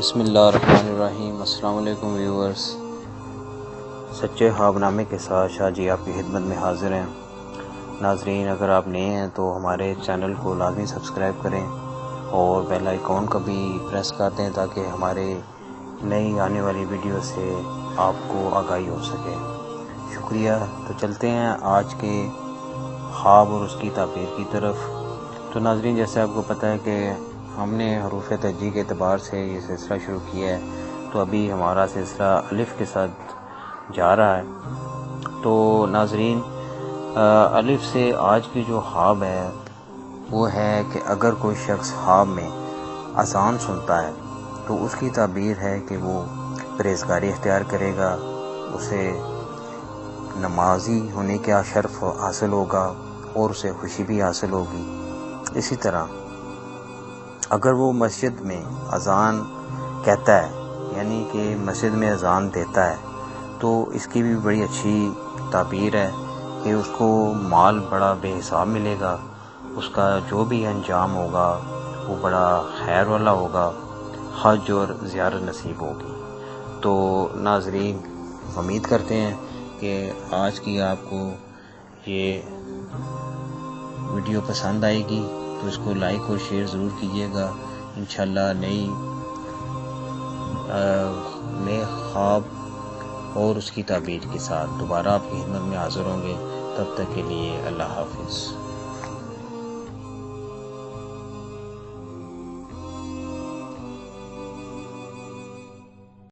بسم اللہ الرحمن الرحیم۔ السلام علیکم ویورز، سچے خواب نامے کے ساتھ شاہ جی آپ کی خدمت میں حاضر ہیں۔ ناظرین، اگر آپ نئے ہیں تو ہمارے چینل کو لازمی سبسکرائب کریں اور بیل آئیکن کو بھی پریس کر دیں تاکہ ہمارے نئی آنے والی ویڈیو سے آپ کو آگاہی ہو سکے۔ شکریہ۔ تو چلتے ہیں آج کے خواب اور اس کی تعبیر کی طرف۔ تو ناظرین، جیسے آپ کو پتہ ہے کہ ہم نے حروف تہجی کے اعتبار سے یہ سلسلہ شروع کیا ہے، تو ابھی ہمارا سلسلہ الف کے ساتھ جا رہا ہے۔ تو ناظرین، الف سے آج کی جو خواب ہے وہ ہے کہ اگر کوئی شخص خواب میں اذان سنتا ہے تو اس کی تعبیر ہے کہ وہ پرہیزگاری اختیار کرے گا، اسے نمازی ہونے کا شرف حاصل ہوگا اور اسے خوشی بھی حاصل ہوگی۔ اسی طرح اگر وہ مسجد میں اذان کہتا ہے، یعنی کہ مسجد میں اذان دیتا ہے، تو اس کی بھی بڑی اچھی تعبیر ہے کہ اس کو مال بڑا بے حساب ملے گا، اس کا جو بھی انجام ہوگا وہ بڑا خیر والا ہوگا، حج اور زیارت نصیب ہوگی۔ تو ناظرین، امید کرتے ہیں کہ آج کی آپ کو یہ ویڈیو پسند آئے گی، تو اس کو لائک اور شیئر ضرور کیجیے گا۔ انشاءاللہ نئے خواب اور اس کی تعبیر کے ساتھ دوبارہ آپ کی خدمت میں حاضر ہوں گے۔ تب تک کے لیے اللہ حافظ۔